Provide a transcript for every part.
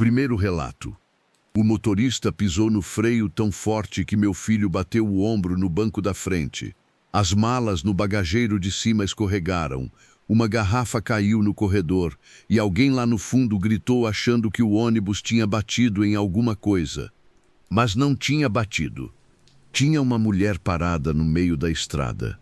Primeiro relato. O motorista pisou no freio tão forte que meu filho bateu o ombro no banco da frente. As malas no bagageiro de cima escorregaram. Uma garrafa caiu no corredor e alguém lá no fundo gritou achando que o ônibus tinha batido em alguma coisa. Mas não tinha batido. Tinha uma mulher parada no meio da estrada.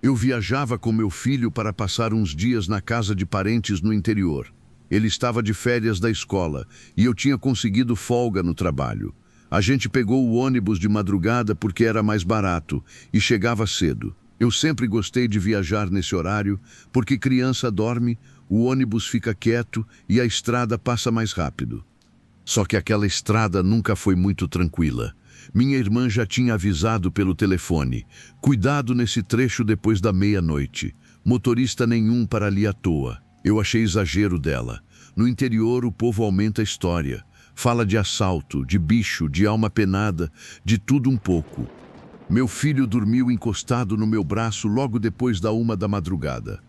Eu viajava com meu filho para passar uns dias na casa de parentes no interior. Ele estava de férias da escola e eu tinha conseguido folga no trabalho. A gente pegou o ônibus de madrugada porque era mais barato e chegava cedo. Eu sempre gostei de viajar nesse horário porque criança dorme, o ônibus fica quieto e a estrada passa mais rápido. Só que aquela estrada nunca foi muito tranquila. Minha irmã já tinha avisado pelo telefone. Cuidado nesse trecho depois da meia-noite. Motorista nenhum para ali à toa. Eu achei exagero dela. No interior o povo aumenta a história. Fala de assalto, de bicho, de alma penada, de tudo um pouco. Meu filho dormiu encostado no meu braço logo depois da 1 da madrugada.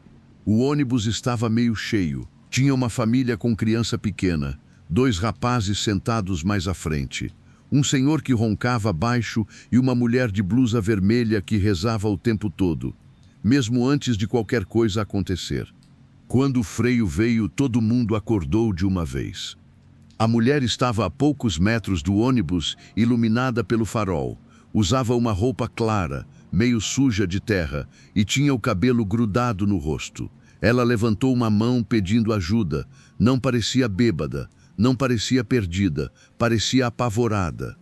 O ônibus estava meio cheio. Tinha uma família com criança pequena. 2 rapazes sentados mais à frente. Um senhor que roncava baixo e uma mulher de blusa vermelha que rezava o tempo todo, mesmo antes de qualquer coisa acontecer. Quando o freio veio, todo mundo acordou de uma vez. A mulher estava a poucos metros do ônibus, iluminada pelo farol. Usava uma roupa clara, meio suja de terra, e tinha o cabelo grudado no rosto. Ela levantou uma mão pedindo ajuda. Não parecia bêbada, não parecia perdida, parecia apavorada.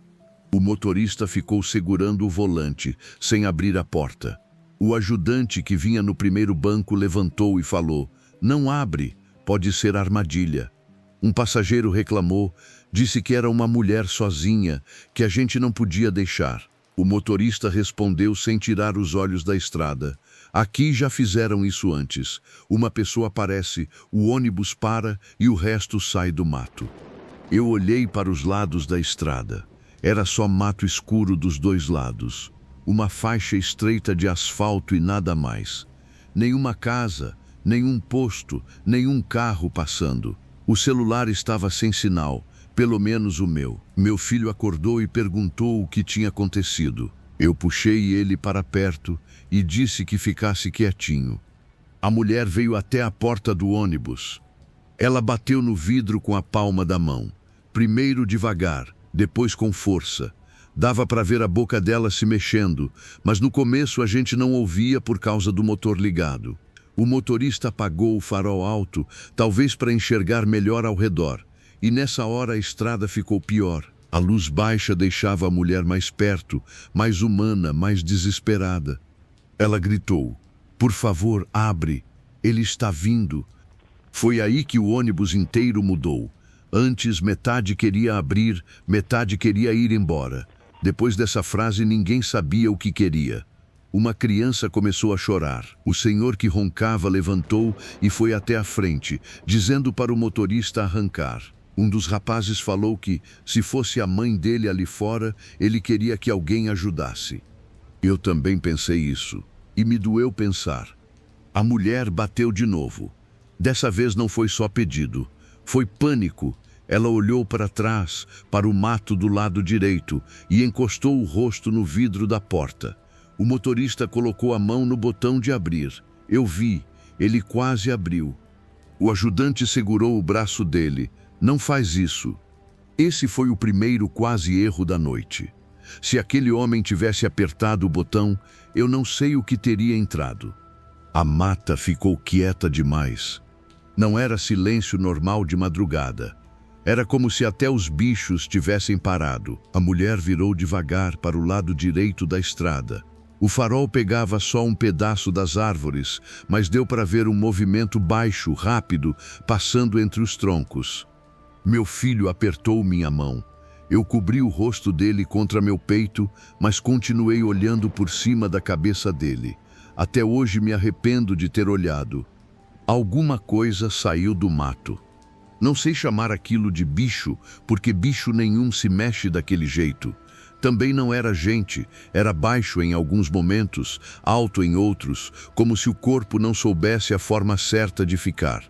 O motorista ficou segurando o volante, sem abrir a porta. O ajudante que vinha no primeiro banco levantou e falou: "Não abre, pode ser armadilha." Um passageiro reclamou, disse que era uma mulher sozinha, que a gente não podia deixar. O motorista respondeu sem tirar os olhos da estrada: "Aqui já fizeram isso antes. Uma pessoa aparece, o ônibus para e o resto sai do mato." Eu olhei para os lados da estrada. Era só mato escuro dos 2 lados. Uma faixa estreita de asfalto e nada mais. Nenhuma casa, nenhum posto, nenhum carro passando. O celular estava sem sinal, pelo menos o meu. Meu filho acordou e perguntou o que tinha acontecido. Eu puxei ele para perto e disse que ficasse quietinho. A mulher veio até a porta do ônibus. Ela bateu no vidro com a palma da mão. Primeiro devagar, depois com força. Dava para ver a boca dela se mexendo, mas no começo a gente não ouvia por causa do motor ligado. O motorista apagou o farol alto, talvez para enxergar melhor ao redor. E nessa hora a estrada ficou pior. A luz baixa deixava a mulher mais perto, mais humana, mais desesperada. Ela gritou: "Por favor, abre, ele está vindo." Foi aí que o ônibus inteiro mudou. Antes, metade queria abrir, metade queria ir embora. Depois dessa frase, ninguém sabia o que queria. Uma criança começou a chorar. O senhor que roncava levantou e foi até a frente, dizendo para o motorista arrancar. Um dos rapazes falou que, se fosse a mãe dele ali fora, ele queria que alguém ajudasse. Eu também pensei isso, e me doeu pensar. A mulher bateu de novo. Dessa vez não foi só pedido, foi pânico. Ela olhou para trás, para o mato do lado direito, e encostou o rosto no vidro da porta. O motorista colocou a mão no botão de abrir. Eu vi, ele quase abriu. O ajudante segurou o braço dele. "Não faz isso." Esse foi o primeiro quase erro da noite. Se aquele homem tivesse apertado o botão, eu não sei o que teria entrado. A mata ficou quieta demais. Não era silêncio normal de madrugada. Era como se até os bichos tivessem parado. A mulher virou devagar para o lado direito da estrada. O farol pegava só um pedaço das árvores, mas deu para ver um movimento baixo, rápido, passando entre os troncos. Meu filho apertou minha mão. Eu cobri o rosto dele contra meu peito, mas continuei olhando por cima da cabeça dele. Até hoje me arrependo de ter olhado. Alguma coisa saiu do mato. Não sei chamar aquilo de bicho, porque bicho nenhum se mexe daquele jeito. Também não era gente, era baixo em alguns momentos, alto em outros, como se o corpo não soubesse a forma certa de ficar.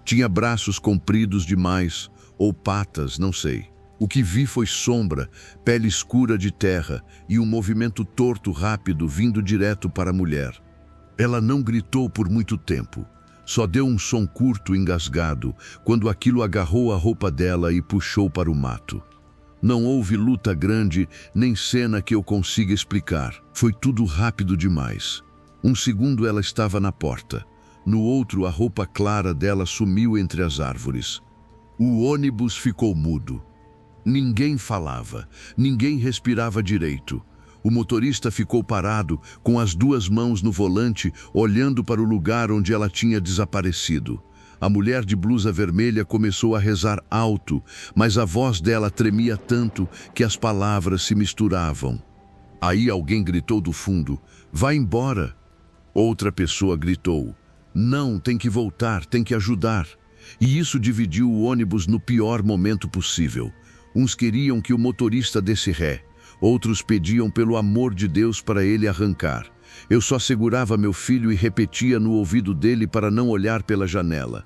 Tinha braços compridos demais, ou patas, não sei. O que vi foi sombra, pele escura de terra e um movimento torto rápido vindo direto para a mulher. Ela não gritou por muito tempo. Só deu um som curto, engasgado, quando aquilo agarrou a roupa dela e puxou para o mato. Não houve luta grande, nem cena que eu consiga explicar. Foi tudo rápido demais. Um segundo ela estava na porta. No outro, a roupa clara dela sumiu entre as árvores. O ônibus ficou mudo. Ninguém falava, ninguém respirava direito. O motorista ficou parado, com as duas mãos no volante, olhando para o lugar onde ela tinha desaparecido. A mulher de blusa vermelha começou a rezar alto, mas a voz dela tremia tanto que as palavras se misturavam. Aí alguém gritou do fundo: "Vá embora!" Outra pessoa gritou: "Não, tem que voltar, tem que ajudar." E isso dividiu o ônibus no pior momento possível. Uns queriam que o motorista desse ré, outros pediam pelo amor de Deus para ele arrancar. Eu só segurava meu filho e repetia no ouvido dele para não olhar pela janela.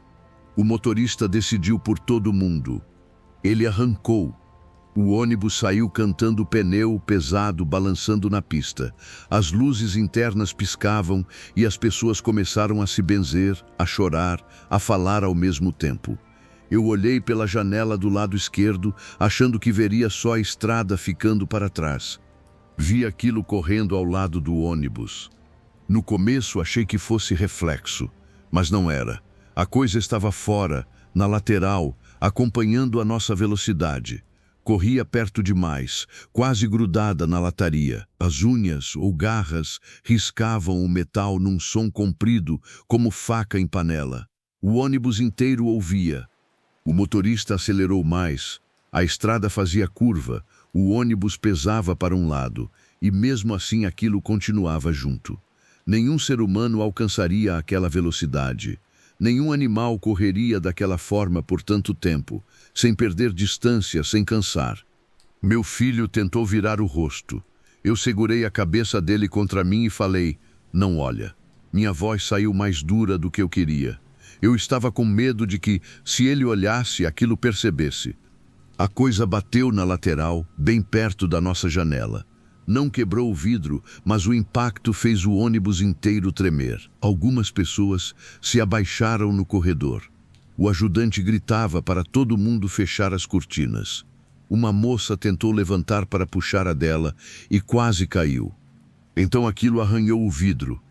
O motorista decidiu por todo mundo. Ele arrancou. O ônibus saiu cantando pneu pesado balançando na pista. As luzes internas piscavam e as pessoas começaram a se benzer, a chorar, a falar ao mesmo tempo. Eu olhei pela janela do lado esquerdo, achando que veria só a estrada ficando para trás. Vi aquilo correndo ao lado do ônibus. No começo achei que fosse reflexo, mas não era. A coisa estava fora, na lateral, acompanhando a nossa velocidade. Corria perto demais, quase grudada na lataria. As unhas ou garras riscavam o metal num som comprido, como faca em panela. O ônibus inteiro ouvia. O motorista acelerou mais, a estrada fazia curva, o ônibus pesava para um lado, e mesmo assim aquilo continuava junto. Nenhum ser humano alcançaria aquela velocidade. Nenhum animal correria daquela forma por tanto tempo, sem perder distância, sem cansar. Meu filho tentou virar o rosto. Eu segurei a cabeça dele contra mim e falei: "Não olha." Minha voz saiu mais dura do que eu queria. Eu estava com medo de que, se ele olhasse, aquilo percebesse. A coisa bateu na lateral, bem perto da nossa janela. Não quebrou o vidro, mas o impacto fez o ônibus inteiro tremer. Algumas pessoas se abaixaram no corredor. O ajudante gritava para todo mundo fechar as cortinas. Uma moça tentou levantar para puxar a dela e quase caiu. Então aquilo arranhou o vidro.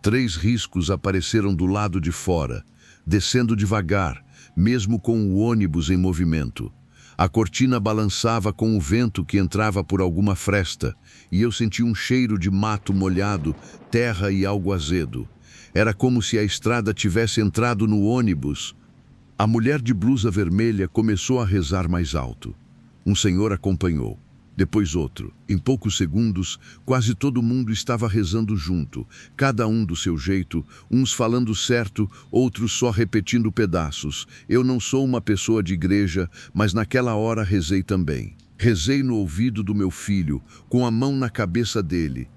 3 riscos apareceram do lado de fora, descendo devagar, mesmo com o ônibus em movimento. A cortina balançava com o vento que entrava por alguma fresta, e eu senti um cheiro de mato molhado, terra e algo azedo. Era como se a estrada tivesse entrado no ônibus. A mulher de blusa vermelha começou a rezar mais alto. Um senhor acompanhou. Depois outro. Em poucos segundos, quase todo mundo estava rezando junto, cada um do seu jeito, uns falando certo, outros só repetindo pedaços. Eu não sou uma pessoa de igreja, mas naquela hora rezei também. Rezei no ouvido do meu filho, com a mão na cabeça dele.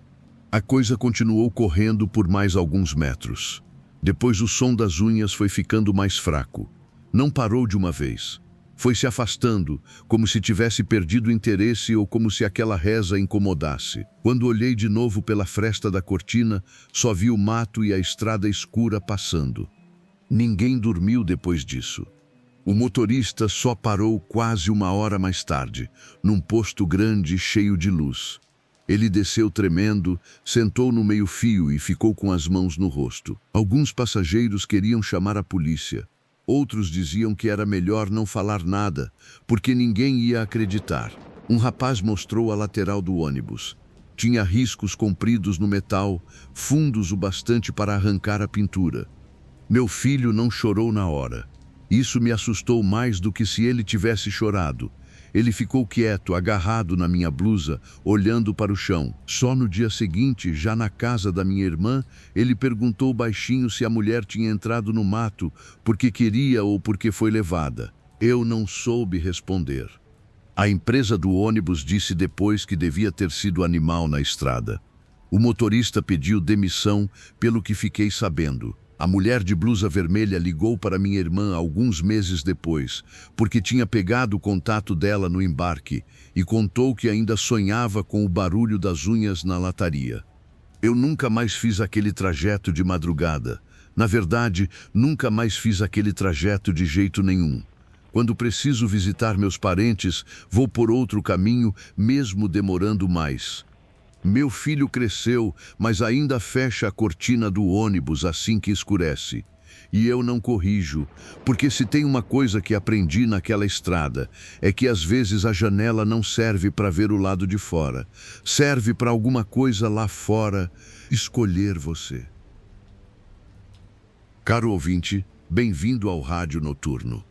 A coisa continuou correndo por mais alguns metros. Depois o som das unhas foi ficando mais fraco. Não parou de uma vez. Foi se afastando, como se tivesse perdido o interesse ou como se aquela reza incomodasse. Quando olhei de novo pela fresta da cortina, só vi o mato e a estrada escura passando. Ninguém dormiu depois disso. O motorista só parou quase 1 hora mais tarde, num posto grande cheio de luz. Ele desceu tremendo, sentou no meio-fio e ficou com as mãos no rosto. Alguns passageiros queriam chamar a polícia. Outros diziam que era melhor não falar nada, porque ninguém ia acreditar. Um rapaz mostrou a lateral do ônibus. Tinha riscos compridos no metal, fundos o bastante para arrancar a pintura. Meu filho não chorou na hora. Isso me assustou mais do que se ele tivesse chorado. Ele ficou quieto, agarrado na minha blusa, olhando para o chão. Só no dia seguinte, já na casa da minha irmã, ele perguntou baixinho se a mulher tinha entrado no mato porque queria ou porque foi levada. Eu não soube responder. A empresa do ônibus disse depois que devia ter sido animal na estrada. O motorista pediu demissão, pelo que fiquei sabendo. A mulher de blusa vermelha ligou para minha irmã alguns meses depois, porque tinha pegado o contato dela no embarque e contou que ainda sonhava com o barulho das unhas na lataria. Eu nunca mais fiz aquele trajeto de madrugada. Na verdade, nunca mais fiz aquele trajeto de jeito nenhum. Quando preciso visitar meus parentes, vou por outro caminho, mesmo demorando mais. Meu filho cresceu, mas ainda fecha a cortina do ônibus assim que escurece. E eu não corrijo, porque se tem uma coisa que aprendi naquela estrada, é que às vezes a janela não serve para ver o lado de fora. Serve para alguma coisa lá fora escolher você. Caro ouvinte, bem-vindo ao Rádio Noturno.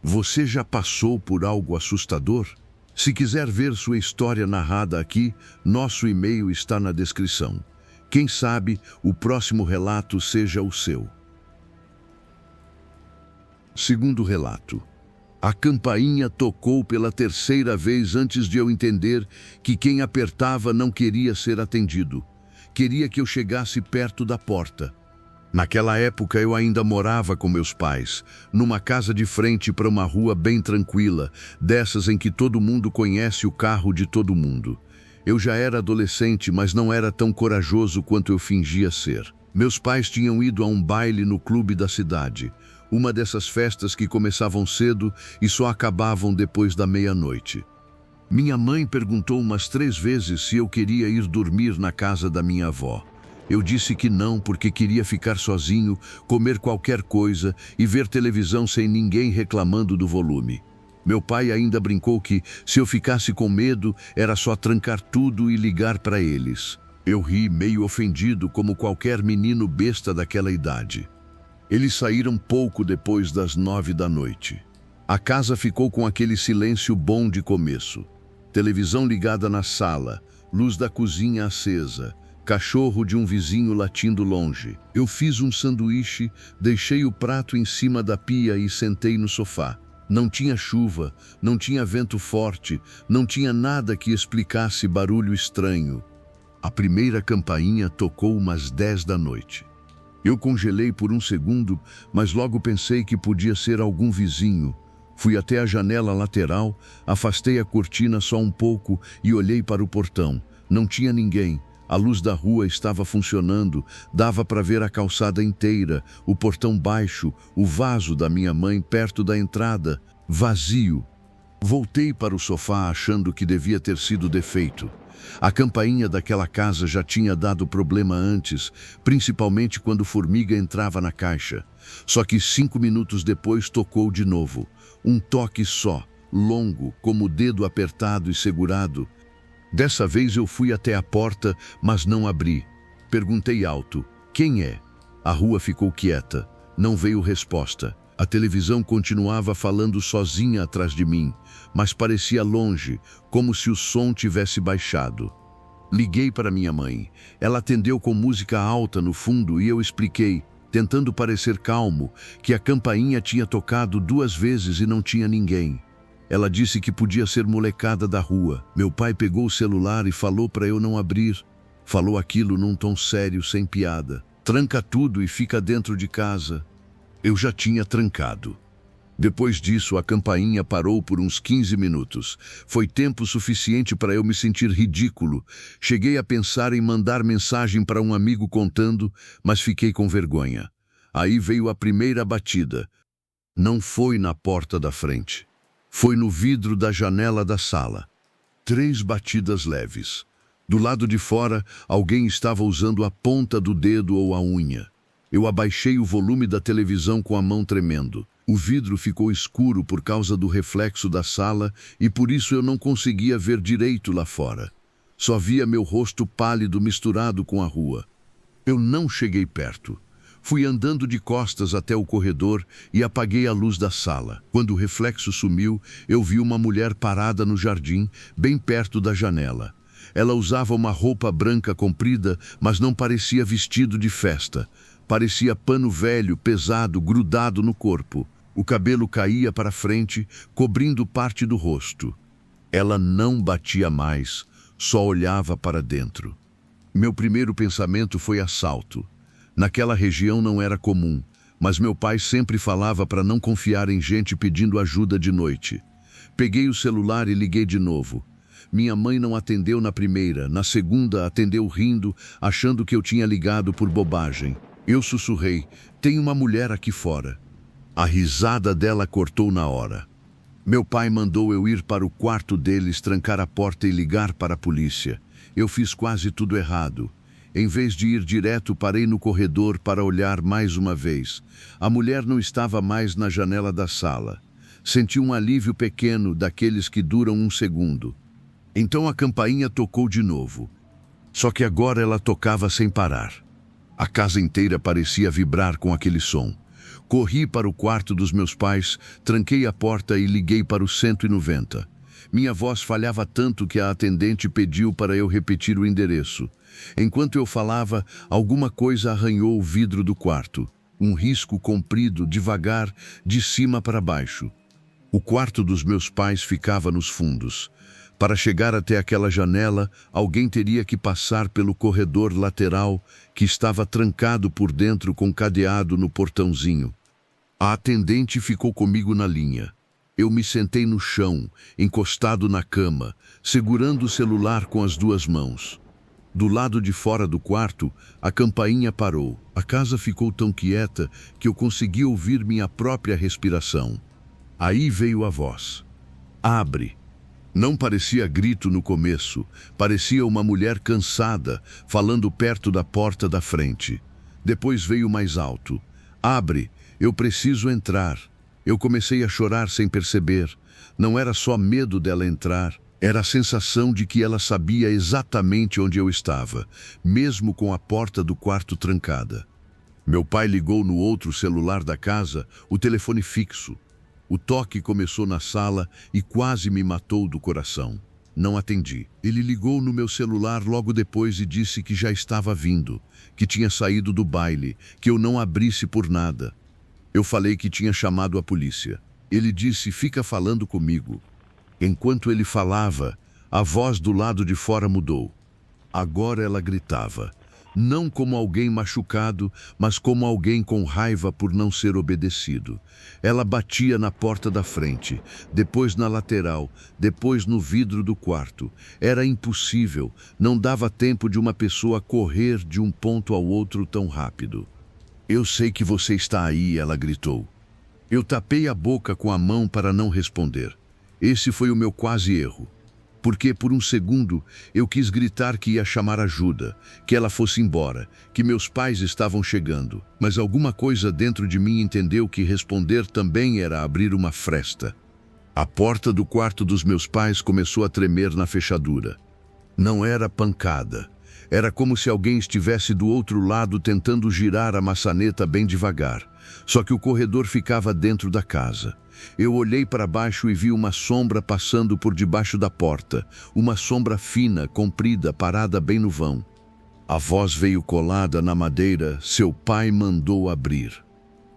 Você já passou por algo assustador? Se quiser ver sua história narrada aqui, nosso e-mail está na descrição. Quem sabe o próximo relato seja o seu. Segundo relato. A campainha tocou pela terceira vez antes de eu entender que quem apertava não queria ser atendido. Queria que eu chegasse perto da porta. Naquela época eu ainda morava com meus pais, numa casa de frente para uma rua bem tranquila, dessas em que todo mundo conhece o carro de todo mundo. Eu já era adolescente, mas não era tão corajoso quanto eu fingia ser. Meus pais tinham ido a um baile no clube da cidade, uma dessas festas que começavam cedo e só acabavam depois da meia-noite. Minha mãe perguntou umas 3 vezes se eu queria ir dormir na casa da minha avó. Eu disse que não, porque queria ficar sozinho, comer qualquer coisa e ver televisão sem ninguém reclamando do volume. Meu pai ainda brincou que, se eu ficasse com medo, era só trancar tudo e ligar para eles. Eu ri, meio ofendido, como qualquer menino besta daquela idade. Eles saíram pouco depois das 9 da noite. A casa ficou com aquele silêncio bom de começo. Televisão ligada na sala, luz da cozinha acesa, cachorro de um vizinho latindo longe. Eu fiz um sanduíche, deixei o prato em cima da pia e sentei no sofá. Não tinha chuva, não tinha vento forte, não tinha nada que explicasse barulho estranho. A primeira campainha tocou umas 10 da noite. Eu congelei por um segundo, mas logo pensei que podia ser algum vizinho. Fui até a janela lateral, afastei a cortina só um pouco e olhei para o portão. Não tinha ninguém. A luz da rua estava funcionando, dava para ver a calçada inteira, o portão baixo, o vaso da minha mãe perto da entrada, vazio. Voltei para o sofá achando que devia ter sido defeito. A campainha daquela casa já tinha dado problema antes, principalmente quando formiga entrava na caixa. Só que 5 minutos depois tocou de novo. Um toque só, longo, como o dedo apertado e segurado. Dessa vez eu fui até a porta, mas não abri. Perguntei alto, quem é? A rua ficou quieta. Não veio resposta. A televisão continuava falando sozinha atrás de mim, mas parecia longe, como se o som tivesse baixado. Liguei para minha mãe. Ela atendeu com música alta no fundo e eu expliquei, tentando parecer calmo, que a campainha tinha tocado 2 vezes e não tinha ninguém. Ela disse que podia ser molecada da rua. Meu pai pegou o celular e falou para eu não abrir. Falou aquilo num tom sério, sem piada. Tranca tudo e fica dentro de casa. Eu já tinha trancado. Depois disso, a campainha parou por uns 15 minutos. Foi tempo suficiente para eu me sentir ridículo. Cheguei a pensar em mandar mensagem para um amigo contando, mas fiquei com vergonha. Aí veio a primeira batida. Não foi na porta da frente. Foi no vidro da janela da sala. 3 batidas leves. Do lado de fora, alguém estava usando a ponta do dedo ou a unha. Eu abaixei o volume da televisão com a mão tremendo. O vidro ficou escuro por causa do reflexo da sala e por isso eu não conseguia ver direito lá fora. Só via meu rosto pálido misturado com a rua. Eu não cheguei perto. Fui andando de costas até o corredor e apaguei a luz da sala. Quando o reflexo sumiu, eu vi uma mulher parada no jardim, bem perto da janela. Ela usava uma roupa branca comprida, mas não parecia vestido de festa. Parecia pano velho, pesado, grudado no corpo. O cabelo caía para frente, cobrindo parte do rosto. Ela não batia mais, só olhava para dentro. Meu primeiro pensamento foi assalto. Naquela região não era comum, mas meu pai sempre falava para não confiar em gente pedindo ajuda de noite. Peguei o celular e liguei de novo. Minha mãe não atendeu na primeira, na segunda atendeu rindo, achando que eu tinha ligado por bobagem. Eu sussurrei: "Tem uma mulher aqui fora." A risada dela cortou na hora. Meu pai mandou eu ir para o quarto deles, trancar a porta e ligar para a polícia. Eu fiz quase tudo errado. Em vez de ir direto, parei no corredor para olhar mais uma vez. A mulher não estava mais na janela da sala. Senti um alívio pequeno, daqueles que duram um segundo. Então a campainha tocou de novo. Só que agora ela tocava sem parar. A casa inteira parecia vibrar com aquele som. Corri para o quarto dos meus pais, tranquei a porta e liguei para o 190. Minha voz falhava tanto que a atendente pediu para eu repetir o endereço. Enquanto eu falava, alguma coisa arranhou o vidro do quarto. Um risco comprido, devagar, de cima para baixo. O quarto dos meus pais ficava nos fundos. Para chegar até aquela janela, alguém teria que passar pelo corredor lateral, que estava trancado por dentro com cadeado no portãozinho. A atendente ficou comigo na linha. Eu me sentei no chão, encostado na cama, segurando o celular com as duas mãos. Do lado de fora do quarto, a campainha parou. A casa ficou tão quieta que eu consegui ouvir minha própria respiração. Aí veio a voz. "Abre." Não parecia grito no começo, parecia uma mulher cansada, falando perto da porta da frente. Depois veio mais alto. "Abre, eu preciso entrar." Eu comecei a chorar sem perceber. Não era só medo dela entrar, era a sensação de que ela sabia exatamente onde eu estava, mesmo com a porta do quarto trancada. Meu pai ligou no outro celular da casa, o telefone fixo. O toque começou na sala e quase me matou do coração. Não atendi. Ele ligou no meu celular logo depois e disse que já estava vindo, que tinha saído do baile, que eu não abrisse por nada. Eu falei que tinha chamado a polícia. Ele disse: "Fica falando comigo." Enquanto ele falava, a voz do lado de fora mudou. Agora ela gritava, não como alguém machucado, mas como alguém com raiva por não ser obedecido. Ela batia na porta da frente, depois na lateral, depois no vidro do quarto. Era impossível, não dava tempo de uma pessoa correr de um ponto ao outro tão rápido. "Eu sei que você está aí", ela gritou. Eu tapei a boca com a mão para não responder. Esse foi o meu quase erro. Porque por um segundo eu quis gritar que ia chamar ajuda, que ela fosse embora, que meus pais estavam chegando. Mas alguma coisa dentro de mim entendeu que responder também era abrir uma fresta. A porta do quarto dos meus pais começou a tremer na fechadura. Não era pancada. Era como se alguém estivesse do outro lado tentando girar a maçaneta bem devagar. Só que o corredor ficava dentro da casa. Eu olhei para baixo e vi uma sombra passando por debaixo da porta. Uma sombra fina, comprida, parada bem no vão. A voz veio colada na madeira: "Seu pai mandou abrir."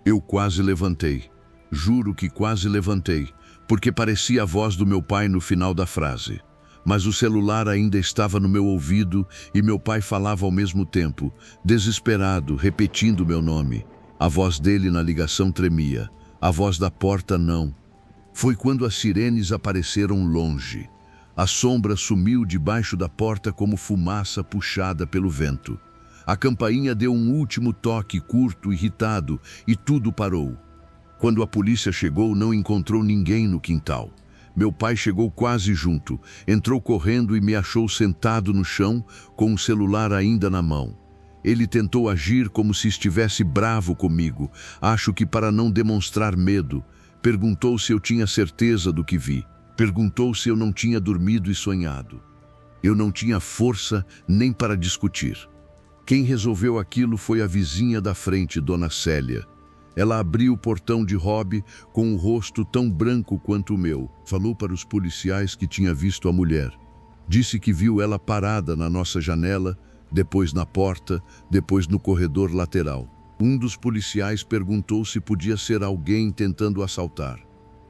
Eu quase levantei. Juro que quase levantei, porque parecia a voz do meu pai no final da frase. Mas o celular ainda estava no meu ouvido e meu pai falava ao mesmo tempo, desesperado, repetindo meu nome. A voz dele na ligação tremia. A voz da porta não. Foi quando as sirenes apareceram longe. A sombra sumiu debaixo da porta como fumaça puxada pelo vento. A campainha deu um último toque curto, irritado, e tudo parou. Quando a polícia chegou, não encontrou ninguém no quintal. Meu pai chegou quase junto, entrou correndo e me achou sentado no chão, com o celular ainda na mão. Ele tentou agir como se estivesse bravo comigo, acho que para não demonstrar medo. Perguntou se eu tinha certeza do que vi. Perguntou se eu não tinha dormido e sonhado. Eu não tinha força nem para discutir. Quem resolveu aquilo foi a vizinha da frente, Dona Célia. Ela abriu o portão de Rob com o rosto tão branco quanto o meu. Falou para os policiais que tinha visto a mulher. Disse que viu ela parada na nossa janela, depois na porta, depois no corredor lateral. Um dos policiais perguntou se podia ser alguém tentando assaltar.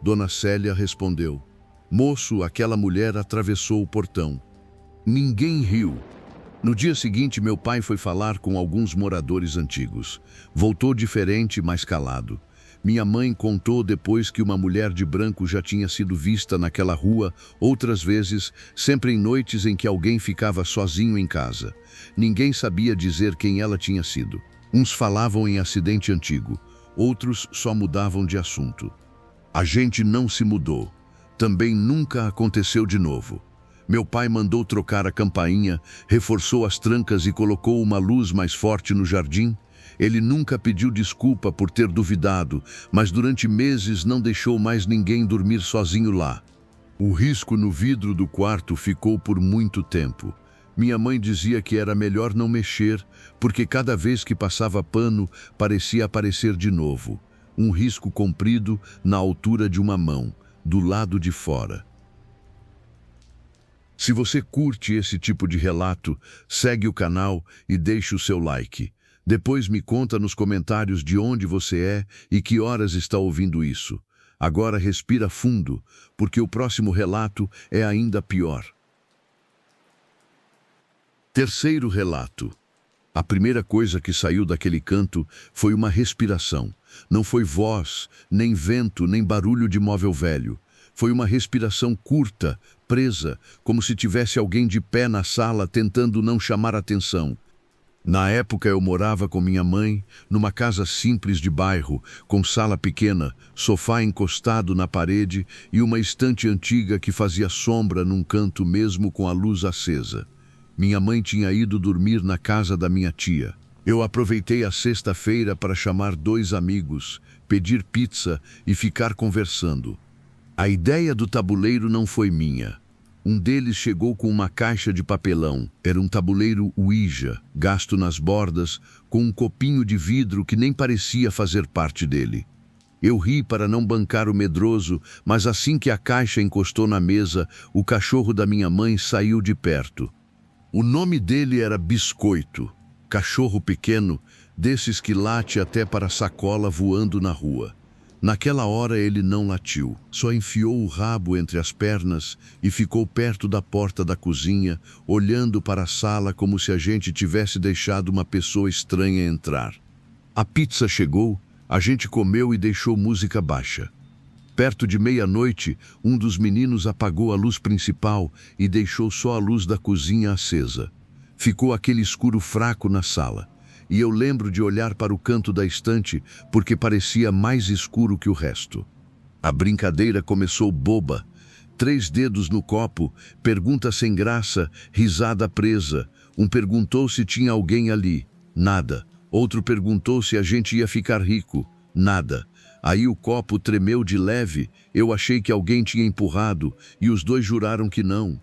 Dona Célia respondeu: "Moço, aquela mulher atravessou o portão." Ninguém riu. No dia seguinte, meu pai foi falar com alguns moradores antigos. Voltou diferente, mas calado. Minha mãe contou depois que uma mulher de branco já tinha sido vista naquela rua outras vezes, sempre em noites em que alguém ficava sozinho em casa. Ninguém sabia dizer quem ela tinha sido. Uns falavam em acidente antigo, outros só mudavam de assunto. A gente não se mudou. Também nunca aconteceu de novo. Meu pai mandou trocar a campainha, reforçou as trancas e colocou uma luz mais forte no jardim. Ele nunca pediu desculpa por ter duvidado, mas durante meses não deixou mais ninguém dormir sozinho lá. O risco no vidro do quarto ficou por muito tempo. Minha mãe dizia que era melhor não mexer, porque cada vez que passava pano, parecia aparecer de novo. Um risco comprido na altura de uma mão, do lado de fora. Se você curte esse tipo de relato, segue o canal e deixe o seu like. Depois me conta nos comentários de onde você é e que horas está ouvindo isso. Agora respira fundo, porque o próximo relato é ainda pior. Terceiro relato. A primeira coisa que saiu daquele canto foi uma respiração. Não foi voz, nem vento, nem barulho de móvel velho. Foi uma respiração curta, presa, como se tivesse alguém de pé na sala tentando não chamar atenção. Na época eu morava com minha mãe, numa casa simples de bairro, com sala pequena, sofá encostado na parede e uma estante antiga que fazia sombra num canto mesmo com a luz acesa. Minha mãe tinha ido dormir na casa da minha tia. Eu aproveitei a sexta-feira para chamar 2 amigos, pedir pizza e ficar conversando. A ideia do tabuleiro não foi minha. Um deles chegou com uma caixa de papelão. Era um tabuleiro Ouija, gasto nas bordas, com um copinho de vidro que nem parecia fazer parte dele. Eu ri para não bancar o medroso, mas assim que a caixa encostou na mesa, o cachorro da minha mãe saiu de perto. O nome dele era Biscoito, cachorro pequeno, desses que late até para a sacola voando na rua. Naquela hora ele não latiu, só enfiou o rabo entre as pernas e ficou perto da porta da cozinha, olhando para a sala como se a gente tivesse deixado uma pessoa estranha entrar. A pizza chegou, a gente comeu e deixou música baixa. Perto de meia-noite, um dos meninos apagou a luz principal e deixou só a luz da cozinha acesa. Ficou aquele escuro fraco na sala. E eu lembro de olhar para o canto da estante porque parecia mais escuro que o resto. A brincadeira começou boba. 3 dedos no copo, pergunta sem graça, risada presa. Um perguntou se tinha alguém ali. Nada. Outro perguntou se a gente ia ficar rico. Nada. Aí o copo tremeu de leve, eu achei que alguém tinha empurrado e os 2 juraram que não.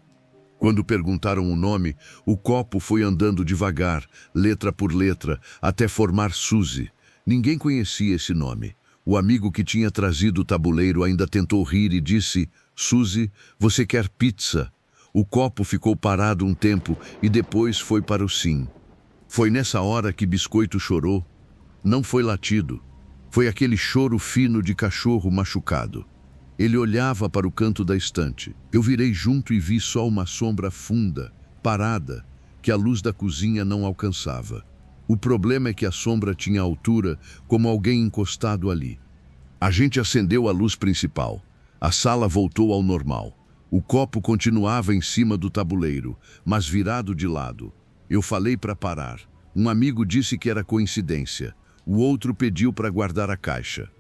Quando perguntaram o nome, o copo foi andando devagar, letra por letra, até formar Suzy. Ninguém conhecia esse nome. O amigo que tinha trazido o tabuleiro ainda tentou rir e disse: "Suzy, você quer pizza?" O copo ficou parado um tempo e depois foi para o sim. Foi nessa hora que Biscoito chorou. Não foi latido. Foi aquele choro fino de cachorro machucado. Ele olhava para o canto da estante. Eu virei junto e vi só uma sombra funda, parada, que a luz da cozinha não alcançava. O problema é que a sombra tinha altura, como alguém encostado ali. A gente acendeu a luz principal. A sala voltou ao normal. O copo continuava em cima do tabuleiro, mas virado de lado. Eu falei para parar. Um amigo disse que era coincidência. O outro pediu para guardar a caixa.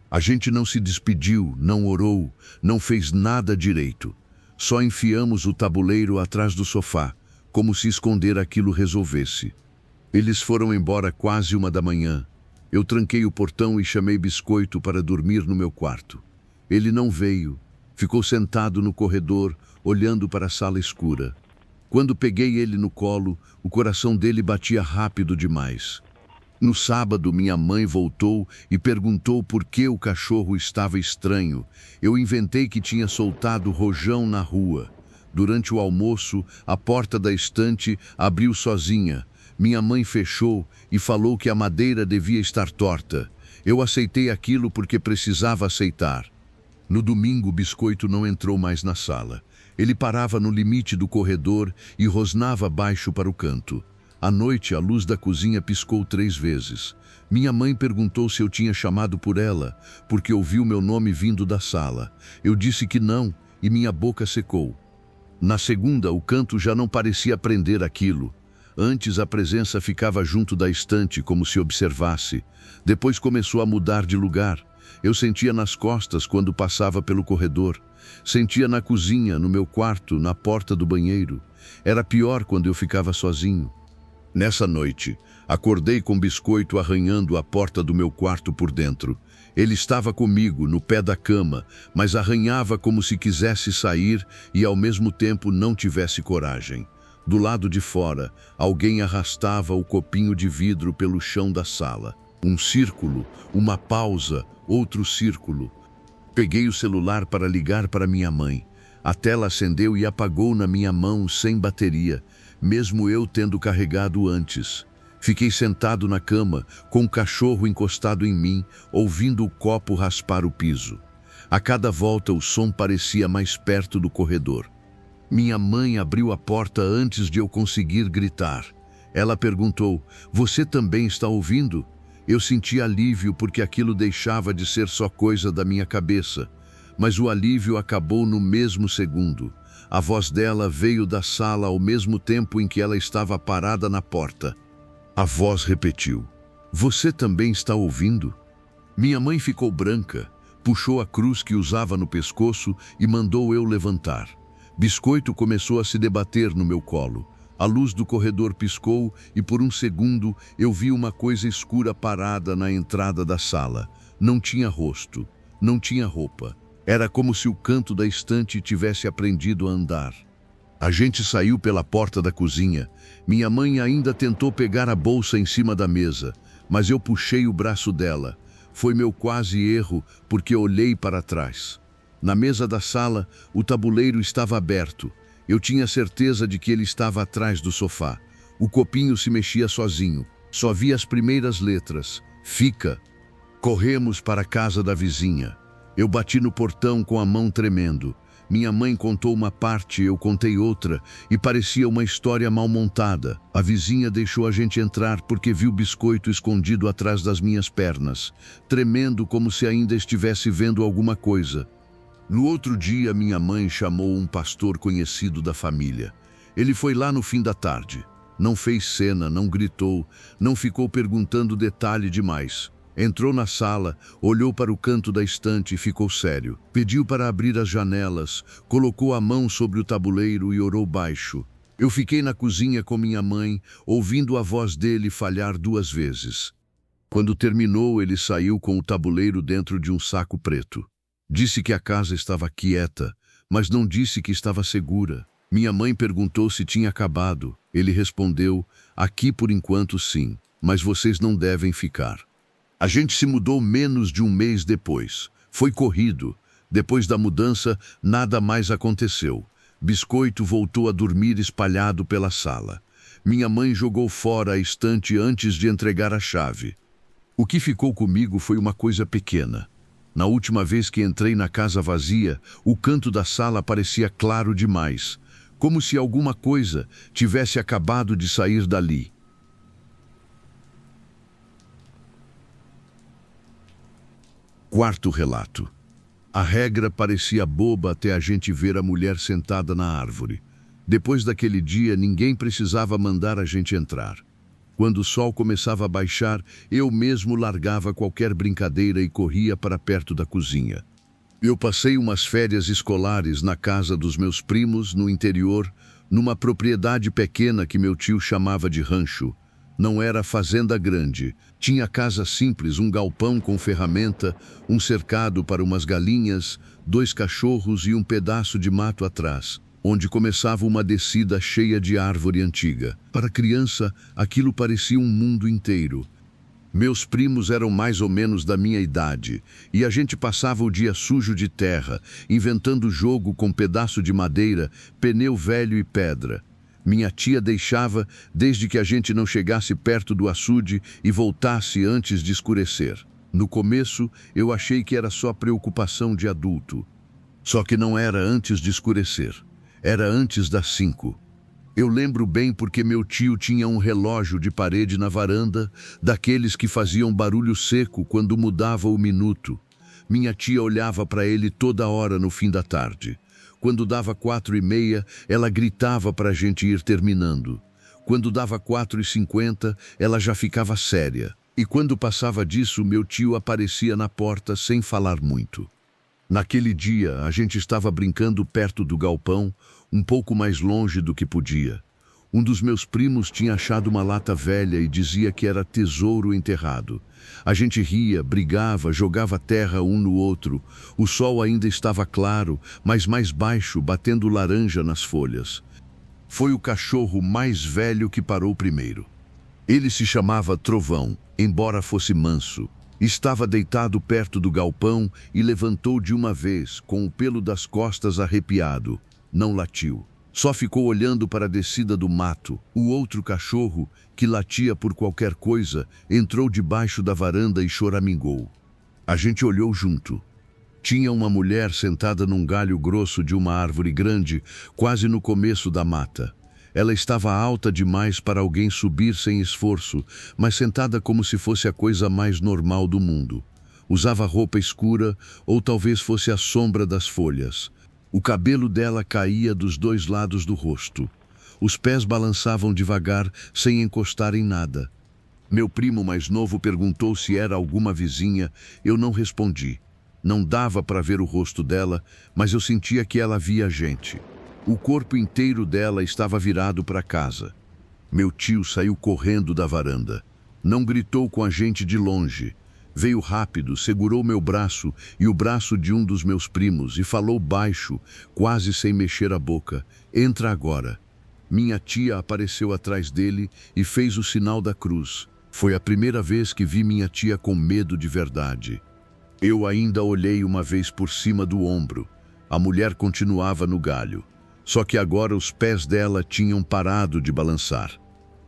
A gente não se despediu, não orou, não fez nada direito. Só enfiamos o tabuleiro atrás do sofá, como se esconder aquilo resolvesse. Eles foram embora quase 1 da manhã. Eu tranquei o portão e chamei Biscoito para dormir no meu quarto. Ele não veio. Ficou sentado no corredor, olhando para a sala escura. Quando peguei ele no colo, o coração dele batia rápido demais. No sábado, minha mãe voltou e perguntou por que o cachorro estava estranho. Eu inventei que tinha soltado rojão na rua. Durante o almoço, a porta da estante abriu sozinha. Minha mãe fechou e falou que a madeira devia estar torta. Eu aceitei aquilo porque precisava aceitar. No domingo, Biscoito não entrou mais na sala. Ele parava no limite do corredor e rosnava baixo para o canto. À noite, a luz da cozinha piscou 3 vezes. Minha mãe perguntou se eu tinha chamado por ela, porque ouviu meu nome vindo da sala. Eu disse que não, e minha boca secou. Na segunda, o canto já não parecia prender aquilo. Antes, a presença ficava junto da estante, como se observasse. Depois começou a mudar de lugar. Eu sentia nas costas quando passava pelo corredor. Sentia na cozinha, no meu quarto, na porta do banheiro. Era pior quando eu ficava sozinho. Nessa noite, acordei com Biscoito arranhando a porta do meu quarto por dentro. Ele estava comigo, no pé da cama, mas arranhava como se quisesse sair e ao mesmo tempo não tivesse coragem. Do lado de fora, alguém arrastava o copinho de vidro pelo chão da sala. Um círculo, uma pausa, outro círculo. Peguei o celular para ligar para minha mãe. A tela acendeu e apagou na minha mão sem bateria, mesmo eu tendo carregado antes. Fiquei sentado na cama, com o cachorro encostado em mim, ouvindo o copo raspar o piso. A cada volta o som parecia mais perto do corredor. Minha mãe abriu a porta antes de eu conseguir gritar. Ela perguntou: "Você também está ouvindo?" Eu senti alívio porque aquilo deixava de ser só coisa da minha cabeça. Mas o alívio acabou no mesmo segundo. A voz dela veio da sala ao mesmo tempo em que ela estava parada na porta. A voz repetiu: "Você também está ouvindo?" Minha mãe ficou branca, puxou a cruz que usava no pescoço e mandou eu levantar. Biscoito começou a se debater no meu colo. A luz do corredor piscou e por um segundo eu vi uma coisa escura parada na entrada da sala. Não tinha rosto, não tinha roupa. Era como se o canto da estante tivesse aprendido a andar. A gente saiu pela porta da cozinha. Minha mãe ainda tentou pegar a bolsa em cima da mesa, mas eu puxei o braço dela. Foi meu quase erro, porque olhei para trás. Na mesa da sala, o tabuleiro estava aberto. Eu tinha certeza de que ele estava atrás do sofá. O copinho se mexia sozinho. Só vi as primeiras letras. Fica. Corremos para a casa da vizinha. Eu bati no portão com a mão tremendo. Minha mãe contou uma parte, eu contei outra, e parecia uma história mal montada. A vizinha deixou a gente entrar porque viu Biscoito escondido atrás das minhas pernas, tremendo como se ainda estivesse vendo alguma coisa. No outro dia, minha mãe chamou um pastor conhecido da família. Ele foi lá no fim da tarde. Não fez cena, não gritou, não ficou perguntando detalhe demais. Entrou na sala, olhou para o canto da estante e ficou sério. Pediu para abrir as janelas, colocou a mão sobre o tabuleiro e orou baixo. Eu fiquei na cozinha com minha mãe, ouvindo a voz dele falhar 2 vezes. Quando terminou, ele saiu com o tabuleiro dentro de um saco preto. Disse que a casa estava quieta, mas não disse que estava segura. Minha mãe perguntou se tinha acabado. Ele respondeu: "Aqui por enquanto sim, mas vocês não devem ficar." A gente se mudou menos de um mês depois. Foi corrido. Depois da mudança, nada mais aconteceu. Biscoito voltou a dormir espalhado pela sala. Minha mãe jogou fora a estante antes de entregar a chave. O que ficou comigo foi uma coisa pequena. Na última vez que entrei na casa vazia, o canto da sala parecia claro demais, como se alguma coisa tivesse acabado de sair dali. Quarto relato. A regra parecia boba até a gente ver a mulher sentada na árvore. Depois daquele dia, ninguém precisava mandar a gente entrar. Quando o sol começava a baixar, eu mesmo largava qualquer brincadeira e corria para perto da cozinha. Eu passei umas férias escolares na casa dos meus primos, no interior, numa propriedade pequena que meu tio chamava de rancho. Não era fazenda grande. Tinha casa simples, um galpão com ferramenta, um cercado para umas galinhas, 2 cachorros e um pedaço de mato atrás, onde começava uma descida cheia de árvore antiga. Para criança, aquilo parecia um mundo inteiro. Meus primos eram mais ou menos da minha idade, e a gente passava o dia sujo de terra, inventando jogo com pedaço de madeira, pneu velho e pedra. Minha tia deixava desde que a gente não chegasse perto do açude e voltasse antes de escurecer. No começo, eu achei que era só preocupação de adulto. Só que não era antes de escurecer. Era antes das 5. Eu lembro bem porque meu tio tinha um relógio de parede na varanda, daqueles que faziam barulho seco quando mudava o minuto. Minha tia olhava para ele toda hora no fim da tarde. Quando dava 4:30, ela gritava para a gente ir terminando. Quando dava 4:50, ela já ficava séria. E quando passava disso, meu tio aparecia na porta sem falar muito. Naquele dia, a gente estava brincando perto do galpão, um pouco mais longe do que podia. Um dos meus primos tinha achado uma lata velha e dizia que era tesouro enterrado. A gente ria, brigava, jogava terra um no outro. O sol ainda estava claro, mas mais baixo, batendo laranja nas folhas. Foi o cachorro mais velho que parou primeiro. Ele se chamava Trovão, embora fosse manso. Estava deitado perto do galpão e levantou de uma vez, com o pelo das costas arrepiado. Não latiu. Só ficou olhando para a descida do mato. O outro cachorro, que latia por qualquer coisa, entrou debaixo da varanda e choramingou. A gente olhou junto. Tinha uma mulher sentada num galho grosso de uma árvore grande, quase no começo da mata. Ela estava alta demais para alguém subir sem esforço, mas sentada como se fosse a coisa mais normal do mundo. Usava roupa escura, ou talvez fosse a sombra das folhas. O cabelo dela caía dos dois lados do rosto. Os pés balançavam devagar, sem encostar em nada. Meu primo mais novo perguntou se era alguma vizinha. Eu não respondi. Não dava para ver o rosto dela, mas eu sentia que ela via a gente. O corpo inteiro dela estava virado para casa. Meu tio saiu correndo da varanda. Não gritou com a gente de longe. Veio rápido, segurou meu braço e o braço de um dos meus primos e falou baixo, quase sem mexer a boca: "Entra agora." Minha tia apareceu atrás dele e fez o sinal da cruz. Foi a primeira vez que vi minha tia com medo de verdade. Eu ainda olhei uma vez por cima do ombro. A mulher continuava no galho. Só que agora os pés dela tinham parado de balançar.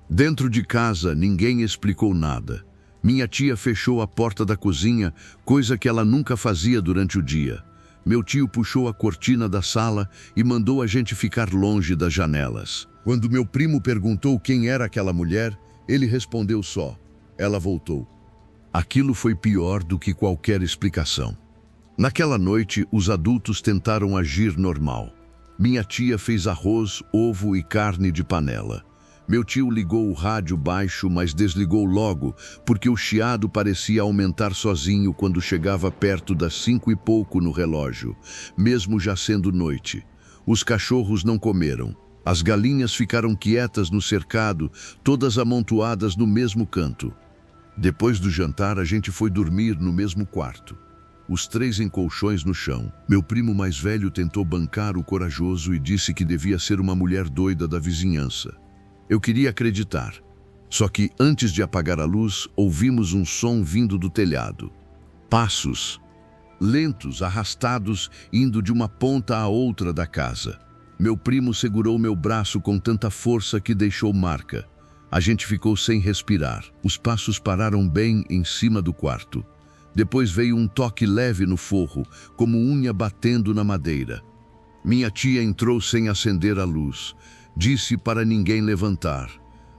Dentro de casa, ninguém explicou nada. Minha tia fechou a porta da cozinha, coisa que ela nunca fazia durante o dia. Meu tio puxou a cortina da sala e mandou a gente ficar longe das janelas. Quando meu primo perguntou quem era aquela mulher, ele respondeu só: "Ela voltou." Aquilo foi pior do que qualquer explicação. Naquela noite, os adultos tentaram agir normal. Minha tia fez arroz, ovo e carne de panela. Meu tio ligou o rádio baixo, mas desligou logo, porque o chiado parecia aumentar sozinho quando chegava perto das 5 e pouco no relógio, mesmo já sendo noite. Os cachorros não comeram. As galinhas ficaram quietas no cercado, todas amontoadas no mesmo canto. Depois do jantar, a gente foi dormir no mesmo quarto. Os 3 em colchões no chão. Meu primo mais velho tentou bancar o corajoso e disse que devia ser uma mulher doida da vizinhança. Eu queria acreditar. Só que, antes de apagar a luz, ouvimos um som vindo do telhado. Passos, lentos, arrastados, indo de uma ponta à outra da casa. Meu primo segurou meu braço com tanta força que deixou marca. A gente ficou sem respirar. Os passos pararam bem em cima do quarto. Depois veio um toque leve no forro, como unha batendo na madeira. Minha tia entrou sem acender a luz. Disse para ninguém levantar.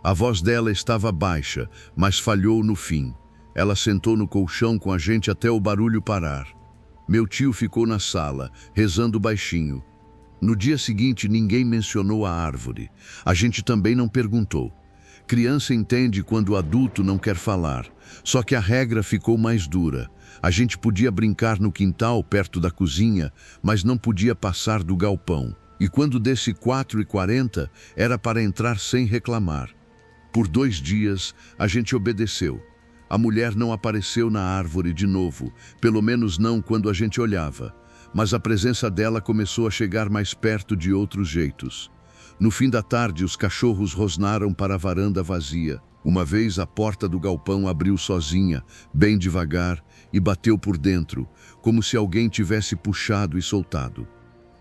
A voz dela estava baixa, mas falhou no fim. Ela sentou no colchão com a gente até o barulho parar. Meu tio ficou na sala, rezando baixinho. No dia seguinte, ninguém mencionou a árvore. A gente também não perguntou. Criança entende quando o adulto não quer falar. Só que a regra ficou mais dura. A gente podia brincar no quintal, perto da cozinha, mas não podia passar do galpão. E quando desse 4:40, era para entrar sem reclamar. Por 2 dias, a gente obedeceu. A mulher não apareceu na árvore de novo, pelo menos não quando a gente olhava. Mas a presença dela começou a chegar mais perto de outros jeitos. No fim da tarde, os cachorros rosnaram para a varanda vazia. Uma vez, a porta do galpão abriu sozinha, bem devagar, e bateu por dentro, como se alguém tivesse puxado e soltado.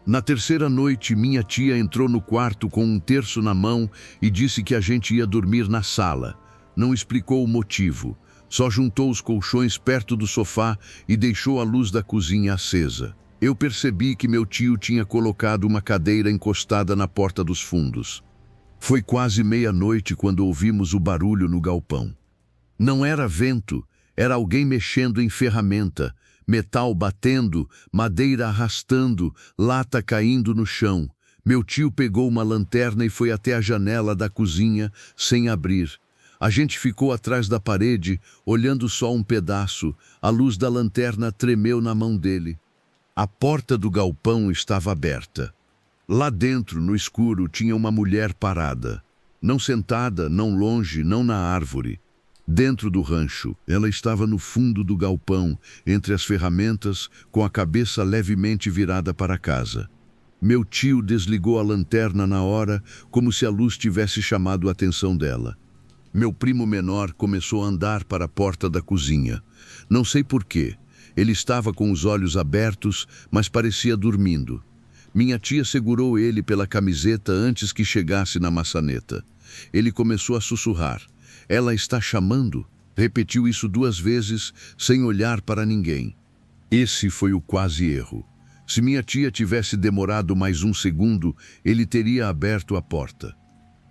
Na terceira noite, minha tia entrou no quarto com um terço na mão e disse que a gente ia dormir na sala. Não explicou o motivo, só juntou os colchões perto do sofá e deixou a luz da cozinha acesa. Eu percebi que meu tio tinha colocado uma cadeira encostada na porta dos fundos. Foi quase meia-noite quando ouvimos o barulho no galpão. Não era vento, era alguém mexendo em ferramenta, metal batendo, madeira arrastando, lata caindo no chão. Meu tio pegou uma lanterna e foi até a janela da cozinha, sem abrir. A gente ficou atrás da parede, olhando só um pedaço. A luz da lanterna tremeu na mão dele. A porta do galpão estava aberta. Lá dentro, no escuro, tinha uma mulher parada. Não sentada, não longe, não na árvore. Dentro do rancho, ela estava no fundo do galpão, entre as ferramentas, com a cabeça levemente virada para casa. Meu tio desligou a lanterna na hora, como se a luz tivesse chamado a atenção dela. Meu primo menor começou a andar para a porta da cozinha. Não sei por quê. Ele estava com os olhos abertos, mas parecia dormindo. Minha tia segurou ele pela camiseta antes que chegasse na maçaneta. Ele começou a sussurrar. Ela está chamando? Repetiu isso 2 vezes, sem olhar para ninguém. Esse foi o quase erro. Se minha tia tivesse demorado mais 1 segundo, ele teria aberto a porta.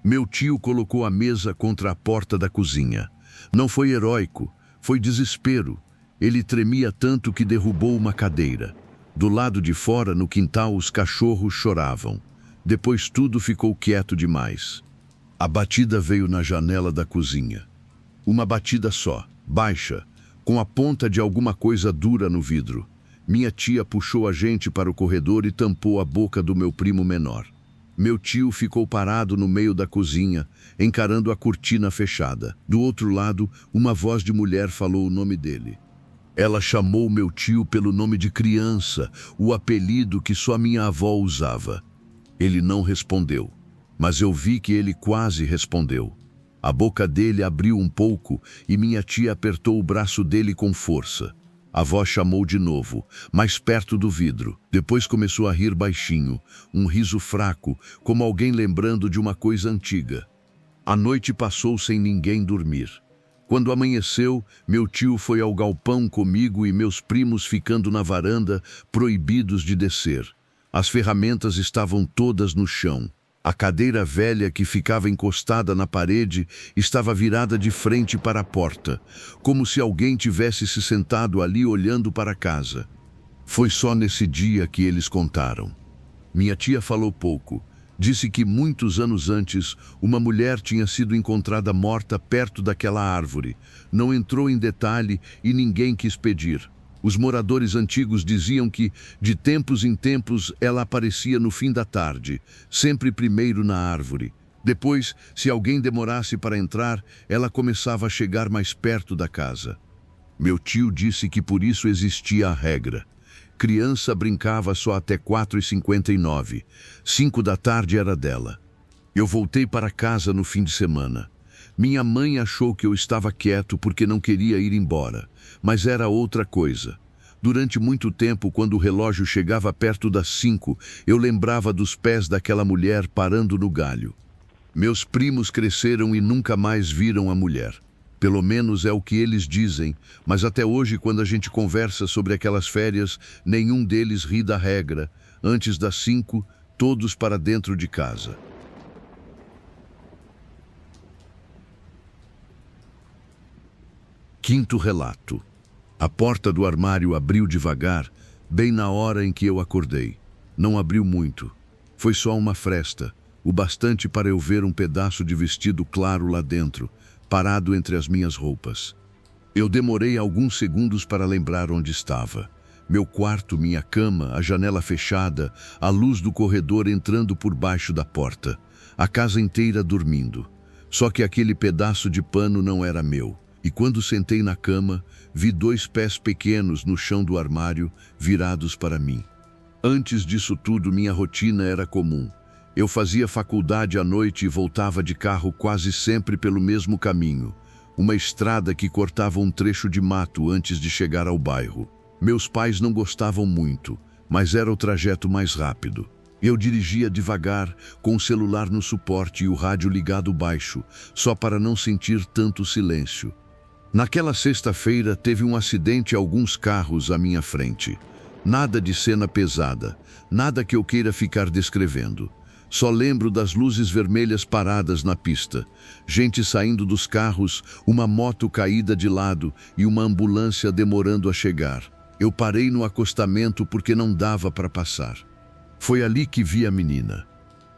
Meu tio colocou a mesa contra a porta da cozinha. Não foi heróico, foi desespero. Ele tremia tanto que derrubou uma cadeira. Do lado de fora, no quintal, os cachorros choravam. Depois tudo ficou quieto demais. A batida veio na janela da cozinha. Uma batida só, baixa, com a ponta de alguma coisa dura no vidro. Minha tia puxou a gente para o corredor e tampou a boca do meu primo menor. Meu tio ficou parado no meio da cozinha, encarando a cortina fechada. Do outro lado, uma voz de mulher falou o nome dele. Ela chamou meu tio pelo nome de criança, o apelido que só minha avó usava. Ele não respondeu, mas eu vi que ele quase respondeu. A boca dele abriu um pouco e minha tia apertou o braço dele com força. A voz chamou de novo, mais perto do vidro. Depois começou a rir baixinho, um riso fraco, como alguém lembrando de uma coisa antiga. A noite passou sem ninguém dormir. Quando amanheceu, meu tio foi ao galpão comigo e meus primos ficando na varanda, proibidos de descer. As ferramentas estavam todas no chão. A cadeira velha que ficava encostada na parede estava virada de frente para a porta, como se alguém tivesse se sentado ali olhando para casa. Foi só nesse dia que eles contaram. Minha tia falou pouco. Disse que muitos anos antes, uma mulher tinha sido encontrada morta perto daquela árvore. Não entrou em detalhe e ninguém quis pedir. Os moradores antigos diziam que, de tempos em tempos, ela aparecia no fim da tarde, sempre primeiro na árvore. Depois, se alguém demorasse para entrar, ela começava a chegar mais perto da casa. Meu tio disse que por isso existia a regra. Criança brincava só até 4h59. 5 da tarde era dela. Eu voltei para casa no fim de semana. Minha mãe achou que eu estava quieto porque não queria ir embora, mas era outra coisa. Durante muito tempo, quando o relógio chegava perto das 5, eu lembrava dos pés daquela mulher parando no galho. Meus primos cresceram e nunca mais viram a mulher. Pelo menos é o que eles dizem, mas até hoje, quando a gente conversa sobre aquelas férias, nenhum deles ri da regra. Antes das 5, todos para dentro de casa. Quinto relato. A porta do armário abriu devagar, bem na hora em que eu acordei. Não abriu muito. Foi só uma fresta, o bastante para eu ver um pedaço de vestido claro lá dentro, parado entre as minhas roupas. Eu demorei alguns segundos para lembrar onde estava. Meu quarto, minha cama, a janela fechada, a luz do corredor entrando por baixo da porta. A casa inteira dormindo. Só que aquele pedaço de pano não era meu. E quando sentei na cama, vi 2 pés pequenos no chão do armário, virados para mim. Antes disso tudo, minha rotina era comum. Eu fazia faculdade à noite e voltava de carro quase sempre pelo mesmo caminho, uma estrada que cortava um trecho de mato antes de chegar ao bairro. Meus pais não gostavam muito, mas era o trajeto mais rápido. Eu dirigia devagar, com o celular no suporte e o rádio ligado baixo, só para não sentir tanto silêncio. Naquela sexta-feira, teve um acidente e alguns carros à minha frente. Nada de cena pesada, nada que eu queira ficar descrevendo. Só lembro das luzes vermelhas paradas na pista, gente saindo dos carros, uma moto caída de lado e uma ambulância demorando a chegar. Eu parei no acostamento porque não dava para passar. Foi ali que vi a menina.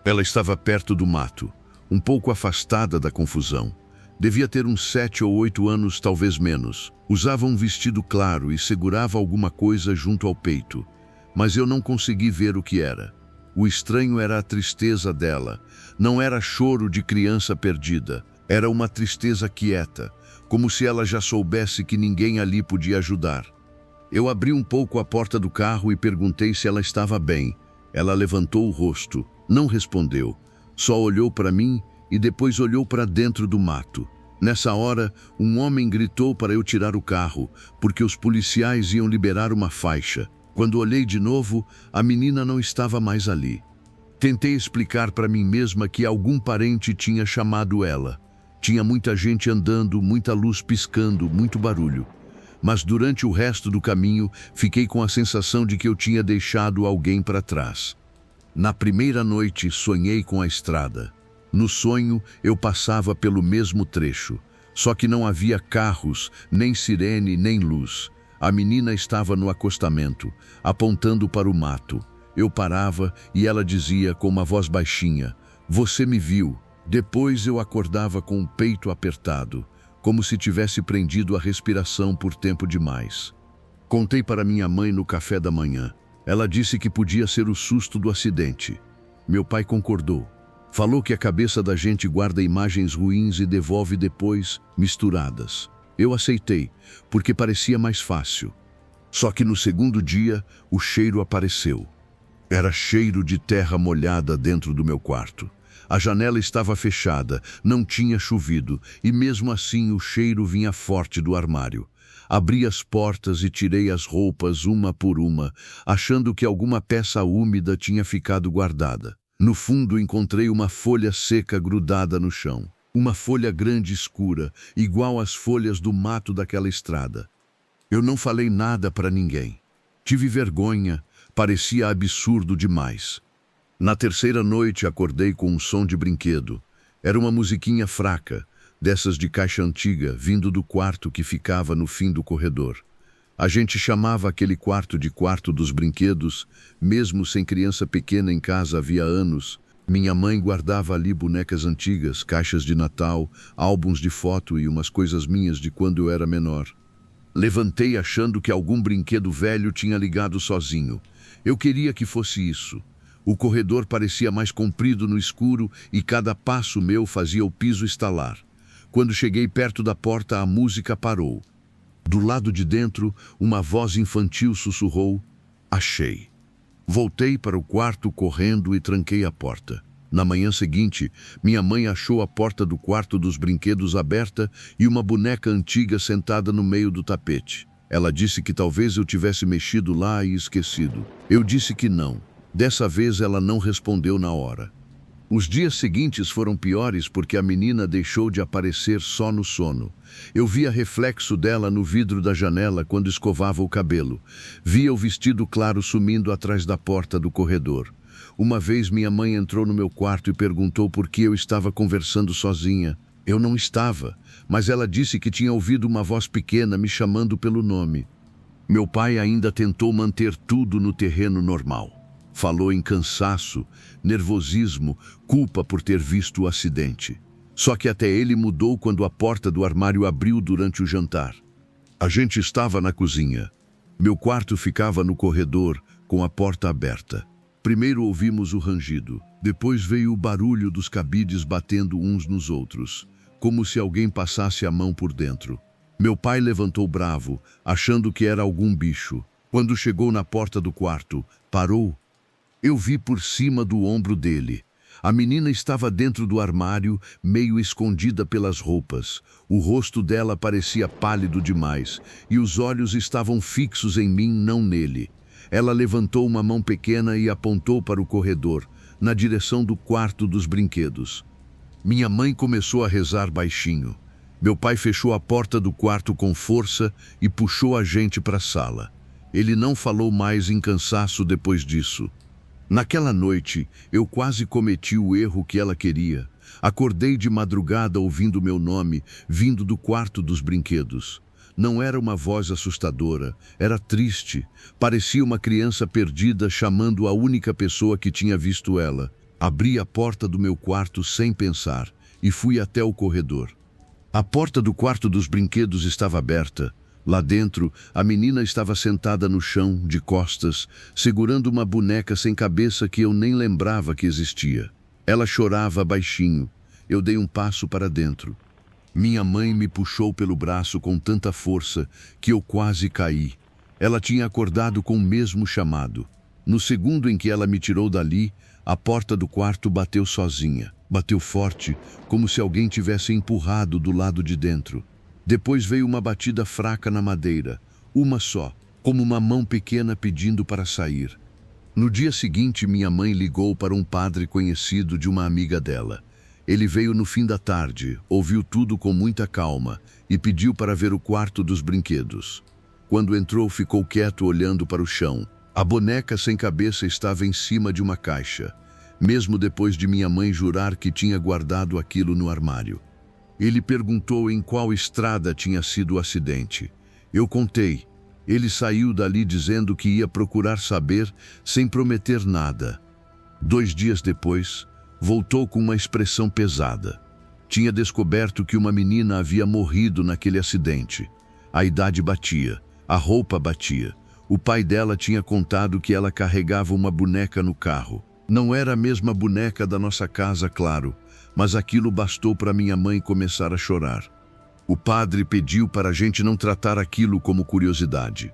Ela estava perto do mato, um pouco afastada da confusão. Devia ter uns 7 ou 8 anos, talvez menos. Usava um vestido claro e segurava alguma coisa junto ao peito, mas eu não consegui ver o que era. O estranho era a tristeza dela. Não era choro de criança perdida. Era uma tristeza quieta, como se ela já soubesse que ninguém ali podia ajudar. Eu abri um pouco a porta do carro e perguntei se ela estava bem. Ela levantou o rosto, não respondeu, só olhou para mim e depois olhou para dentro do mato. Nessa hora, um homem gritou para eu tirar o carro, porque os policiais iam liberar uma faixa. Quando olhei de novo, a menina não estava mais ali. Tentei explicar para mim mesma que algum parente tinha chamado ela. Tinha muita gente andando, muita luz piscando, muito barulho. Mas durante o resto do caminho, fiquei com a sensação de que eu tinha deixado alguém para trás. Na primeira noite, sonhei com a estrada. No sonho, eu passava pelo mesmo trecho, só que não havia carros, nem sirene, nem luz. A menina estava no acostamento, apontando para o mato. Eu parava e ela dizia com uma voz baixinha, "Você me viu." Depois eu acordava com o peito apertado, como se tivesse prendido a respiração por tempo demais. Contei para minha mãe no café da manhã. Ela disse que podia ser o susto do acidente. Meu pai concordou. Falou que a cabeça da gente guarda imagens ruins e devolve depois, misturadas. Eu aceitei, porque parecia mais fácil. Só que no segundo dia, o cheiro apareceu. Era cheiro de terra molhada dentro do meu quarto. A janela estava fechada, não tinha chovido, e mesmo assim o cheiro vinha forte do armário. Abri as portas e tirei as roupas uma por uma, achando que alguma peça úmida tinha ficado guardada. No fundo encontrei uma folha seca grudada no chão. Uma folha grande e escura, igual às folhas do mato daquela estrada. Eu não falei nada para ninguém. Tive vergonha, parecia absurdo demais. Na terceira noite acordei com um som de brinquedo. Era uma musiquinha fraca, dessas de caixa antiga, vindo do quarto que ficava no fim do corredor. A gente chamava aquele quarto de quarto dos brinquedos, mesmo sem criança pequena em casa havia anos. Minha mãe guardava ali bonecas antigas, caixas de Natal, álbuns de foto e umas coisas minhas de quando eu era menor. Levantei achando que algum brinquedo velho tinha ligado sozinho. Eu queria que fosse isso. O corredor parecia mais comprido no escuro e cada passo meu fazia o piso estalar. Quando cheguei perto da porta, a música parou. Do lado de dentro, uma voz infantil sussurrou, "Achei." Voltei para o quarto correndo e tranquei a porta. Na manhã seguinte, minha mãe achou a porta do quarto dos brinquedos aberta e uma boneca antiga sentada no meio do tapete. Ela disse que talvez eu tivesse mexido lá e esquecido. Eu disse que não. Dessa vez ela não respondeu na hora. Os dias seguintes foram piores porque a menina deixou de aparecer só no sono. Eu via reflexo dela no vidro da janela quando escovava o cabelo. Via o vestido claro sumindo atrás da porta do corredor. Uma vez minha mãe entrou no meu quarto e perguntou por que eu estava conversando sozinha. Eu não estava, mas ela disse que tinha ouvido uma voz pequena me chamando pelo nome. Meu pai ainda tentou manter tudo no terreno normal. Falou em cansaço, nervosismo, culpa por ter visto o acidente. Só que até ele mudou quando a porta do armário abriu durante o jantar. A gente estava na cozinha. Meu quarto ficava no corredor, com a porta aberta. Primeiro ouvimos o rangido. Depois veio o barulho dos cabides batendo uns nos outros, como se alguém passasse a mão por dentro. Meu pai levantou bravo, achando que era algum bicho. Quando chegou na porta do quarto, parou. Eu vi por cima do ombro dele. A menina estava dentro do armário, meio escondida pelas roupas. O rosto dela parecia pálido demais, e os olhos estavam fixos em mim, não nele. Ela levantou uma mão pequena e apontou para o corredor, na direção do quarto dos brinquedos. Minha mãe começou a rezar baixinho. Meu pai fechou a porta do quarto com força e puxou a gente para a sala. Ele não falou mais em cansaço depois disso. Naquela noite, eu quase cometi o erro que ela queria. Acordei de madrugada ouvindo meu nome, vindo do quarto dos brinquedos. Não era uma voz assustadora, era triste. Parecia uma criança perdida chamando a única pessoa que tinha visto ela. Abri a porta do meu quarto sem pensar e fui até o corredor. A porta do quarto dos brinquedos estava aberta. Lá dentro, a menina estava sentada no chão, de costas, segurando uma boneca sem cabeça que eu nem lembrava que existia. Ela chorava baixinho. Eu dei um passo para dentro. Minha mãe me puxou pelo braço com tanta força que eu quase caí. Ela tinha acordado com o mesmo chamado. No segundo em que ela me tirou dali, a porta do quarto bateu sozinha. Bateu forte, como se alguém tivesse empurrado do lado de dentro. Depois veio uma batida fraca na madeira, uma só, como uma mão pequena pedindo para sair. No dia seguinte, minha mãe ligou para um padre conhecido de uma amiga dela. Ele veio no fim da tarde, ouviu tudo com muita calma e pediu para ver o quarto dos brinquedos. Quando entrou, ficou quieto olhando para o chão. A boneca sem cabeça estava em cima de uma caixa, mesmo depois de minha mãe jurar que tinha guardado aquilo no armário. Ele perguntou em qual estrada tinha sido o acidente. Eu contei. Ele saiu dali dizendo que ia procurar saber, sem prometer nada. 2 dias depois, voltou com uma expressão pesada. Tinha descoberto que uma menina havia morrido naquele acidente. A idade batia, a roupa batia. O pai dela tinha contado que ela carregava uma boneca no carro. Não era a mesma boneca da nossa casa, claro, mas aquilo bastou para minha mãe começar a chorar. O padre pediu para a gente não tratar aquilo como curiosidade.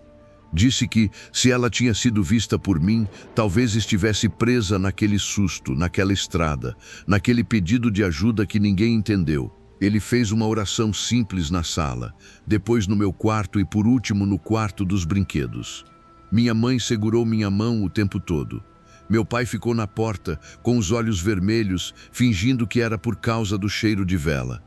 Disse que, se ela tinha sido vista por mim, talvez estivesse presa naquele susto, naquela estrada, naquele pedido de ajuda que ninguém entendeu. Ele fez uma oração simples na sala, depois no meu quarto e por último no quarto dos brinquedos. Minha mãe segurou minha mão o tempo todo. Meu pai ficou na porta, com os olhos vermelhos, fingindo que era por causa do cheiro de vela.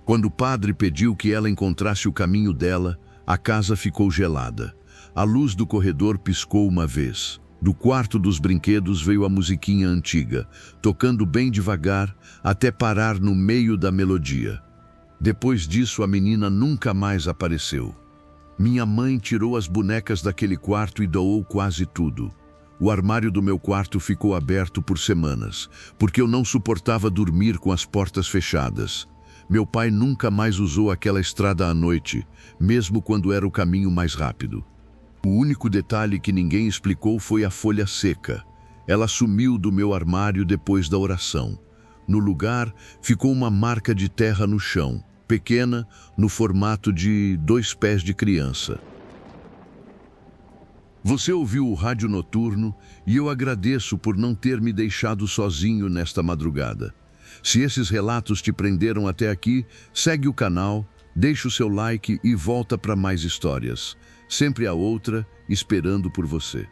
Quando o padre pediu que ela encontrasse o caminho dela, a casa ficou gelada. A luz do corredor piscou uma vez. Do quarto dos brinquedos veio a musiquinha antiga, tocando bem devagar, até parar no meio da melodia. Depois disso, a menina nunca mais apareceu. Minha mãe tirou as bonecas daquele quarto e doou quase tudo. O armário do meu quarto ficou aberto por semanas, porque eu não suportava dormir com as portas fechadas. Meu pai nunca mais usou aquela estrada à noite, mesmo quando era o caminho mais rápido. O único detalhe que ninguém explicou foi a folha seca. Ela sumiu do meu armário depois da oração. No lugar, ficou uma marca de terra no chão, pequena, no formato de 2 pés de criança. Você ouviu o Rádio Noturno e eu agradeço por não ter me deixado sozinho nesta madrugada. Se esses relatos te prenderam até aqui, segue o canal, deixa o seu like e volta para mais histórias. Sempre há outra esperando por você.